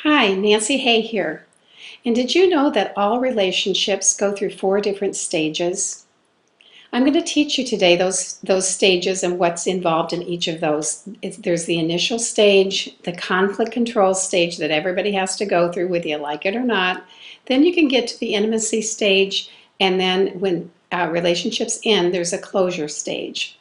Hi, Nancy Hay here. And did you know that all relationships go through four different stages? I'm going to teach you today those stages and what's involved in each of those. There's the initial stage, the conflict control stage that everybody has to go through, whether you like it or not. Then you can get to the intimacy stage, and then when relationships end, there's a closure stage.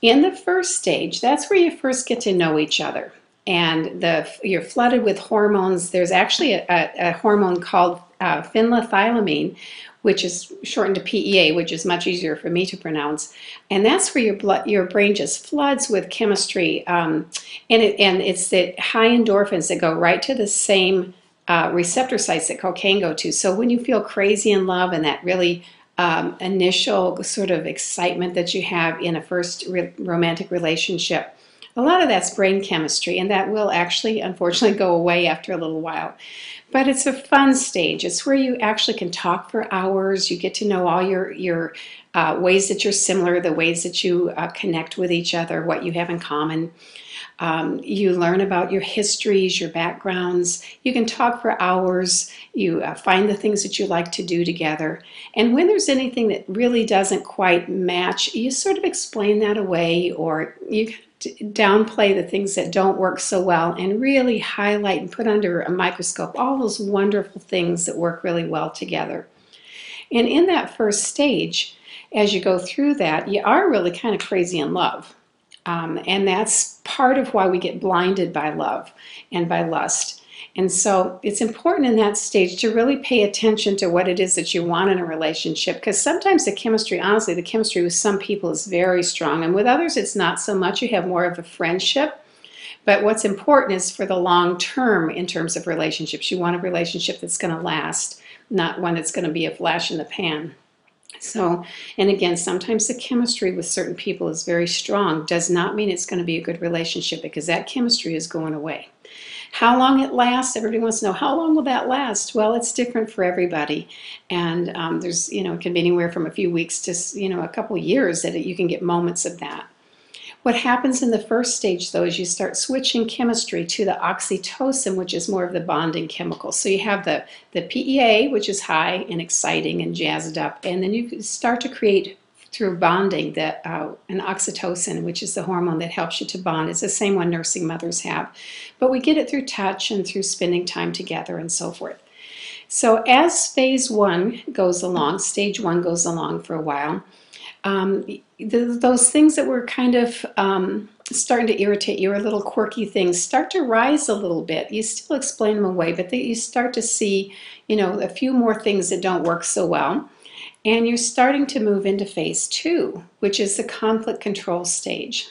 In the first stage, that's where you first get to know each other. And you're flooded with hormones. There's actually a hormone called phenethylamine, which is shortened to PEA, which is much easier for me to pronounce. And that's where your brain just floods with chemistry. And it's the high endorphins that go right to the same receptor sites that cocaine go to. So when you feel crazy in love and that really initial sort of excitement that you have in a first romantic relationship, a lot of that's brain chemistry, and that will actually, unfortunately, go away after a little while. But it's a fun stage. It's where you actually can talk for hours. You get to know all your ways that you're similar, the ways that you connect with each other, what you have in common. You learn about your histories, your backgrounds. You can talk for hours. You find the things that you like to do together. And when there's anything that really doesn't quite match, you sort of explain that away, or you downplay the things that don't work so well and really highlight and put under a microscope all those wonderful things that work really well together. And in that first stage, as you go through that, you are really kind of crazy in love. And that's part of why we get blinded by love and by lust. And so it's important in that stage to really pay attention to what it is that you want in a relationship, because sometimes the chemistry, honestly, the chemistry with some people is very strong, and with others it's not so much. You have more of a friendship. But what's important is for the long term in terms of relationships. You want a relationship that's going to last, not one that's going to be a flash in the pan. So, and again, sometimes the chemistry with certain people is very strong. Does not mean it's going to be a good relationship, because that chemistry is going away. How long it lasts, everybody wants to know, how long will that last? Well, it's different for everybody. And there's, it can be anywhere from a few weeks to, a couple years that you can get moments of that. What happens in the first stage, though, is you start switching chemistry to the oxytocin, which is more of the bonding chemical. So you have the PEA, which is high and exciting and jazzed up, and then you start to create, through bonding, an oxytocin, which is the hormone that helps you to bond. It's the same one nursing mothers have. But we get it through touch and through spending time together and so forth. So as phase one goes along, stage one goes along for a while, those things that were kind of starting to irritate you, or little quirky things, start to rise a little bit. You still explain them away, but you start to see, a few more things that don't work so well. And you're starting to move into phase two, which is the conflict control stage.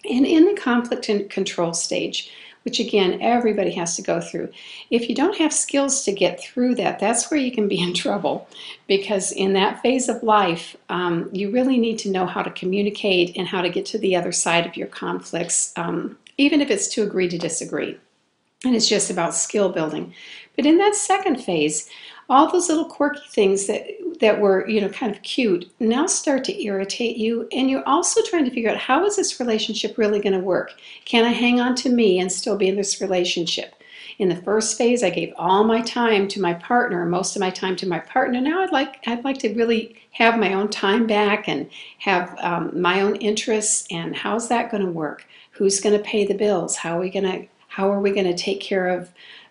And in the conflict control stage, which again, everybody has to go through, if you don't have skills to get through that, that's where you can be in trouble. Because in that phase of life, you really need to know how to communicate and how to get to the other side of your conflicts, even if it's to agree to disagree. And it's just about skill building. But in that second phase, all those little quirky things that were, kind of cute now start to irritate you, and you're also trying to figure out, how is this relationship really going to work? Can I hang on to me and still be in this relationship? In the first phase, I gave all my time to my partner, most of my time to my partner. Now I'd like to really have my own time back and have my own interests. And how's that going to work? Who's going to pay the bills? How are we going to take care of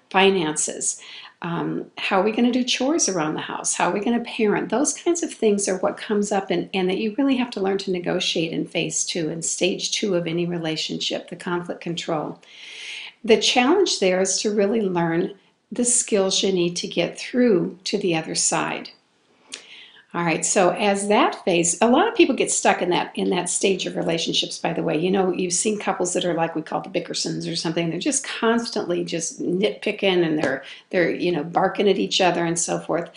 finances? How are we going to do chores around the house? How are we going to parent? Those kinds of things are what comes up, and that you really have to learn to negotiate in phase two and stage two of any relationship, the conflict control. The challenge there is to really learn the skills you need to get through to the other side. All right, so as that phase, a lot of people get stuck in that stage of relationships, by the way. You've seen couples that are like we call the Bickersons or something. They're just constantly just nitpicking, and they're barking at each other and so forth.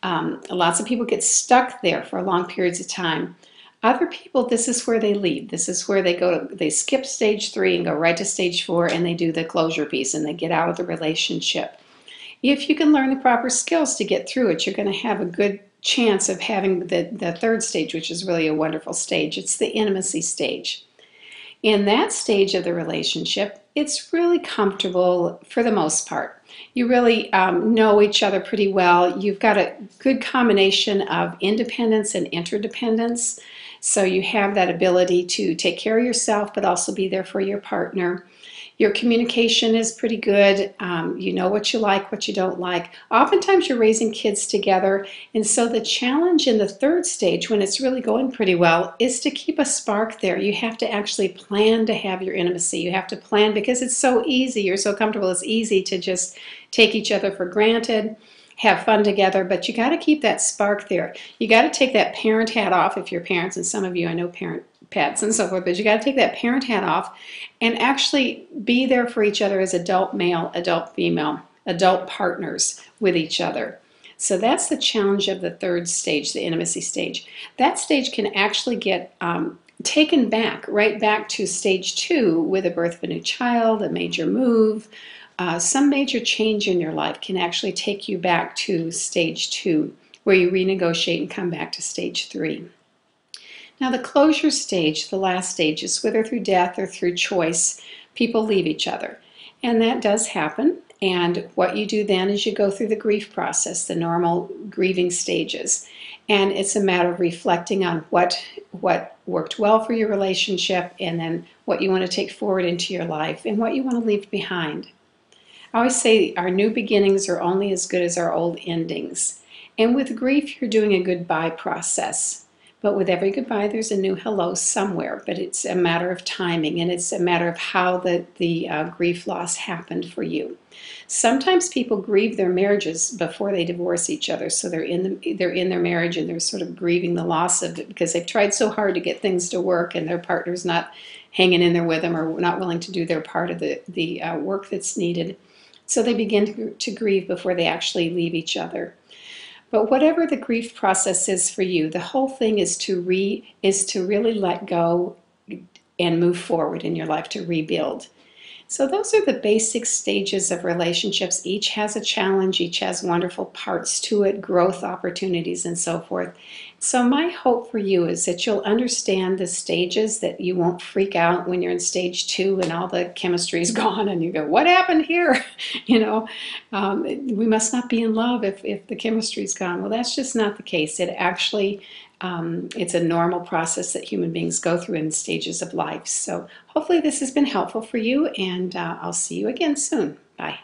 Lots of people get stuck there for long periods of time. Other people, this is where they leave. This is where they skip stage three and go right to stage four, and they do the closure piece, and they get out of the relationship. If you can learn the proper skills to get through it, you're going to have a good chance of having the third stage, which is really a wonderful stage. It's the intimacy stage. In that stage of the relationship, it's really comfortable for the most part. You really know each other pretty well. You've got a good combination of independence and interdependence. So you have that ability to take care of yourself, but also be there for your partner. Your communication is pretty good. You know what you like, what you don't like. Oftentimes you're raising kids together, and so the challenge in the third stage, when it's really going pretty well, is to keep a spark there. You have to actually plan to have your intimacy. You have to plan because it's so easy. You're so comfortable. It's easy to just take each other for granted, have fun together, but you got to keep that spark there. You got to take that parent hat off if you're parents, and some of you I know parent pets and so forth, but you got to take that parent hat off and actually be there for each other as adult male, adult female, adult partners with each other. So that's the challenge of the third stage, the intimacy stage. That stage can actually get taken back, right back to stage 2 with the birth of a new child, a major move, some major change in your life can actually take you back to stage 2, where you renegotiate and come back to stage 3. Now the closure stage, the last stage, is whether through death or through choice, people leave each other. And that does happen. And what you do then is you go through the grief process, the normal grieving stages. And it's a matter of reflecting on what worked well for your relationship, and then what you want to take forward into your life and what you want to leave behind. I always say our new beginnings are only as good as our old endings. And with grief, you're doing a goodbye process. But with every goodbye, there's a new hello somewhere. But it's a matter of timing, and it's a matter of how the grief loss happened for you. Sometimes people grieve their marriages before they divorce each other. So they're in their marriage and they're sort of grieving the loss of it because they've tried so hard to get things to work, and their partner's not hanging in there with them or not willing to do their part of the work that's needed. So they begin to grieve before they actually leave each other. But whatever the grief process is for you, the whole thing is to really let go and move forward in your life, to rebuild. So those are the basic stages of relationships. Each has a challenge, each has wonderful parts to it, growth opportunities and so forth. So my hope for you is that you'll understand the stages, that you won't freak out when you're in stage 2 and all the chemistry is gone and you go, what happened here? We must not be in love if the chemistry's gone. Well, that's just not the case. It actually it's a normal process that human beings go through in stages of life. So hopefully this has been helpful for you, and I'll see you again soon. Bye.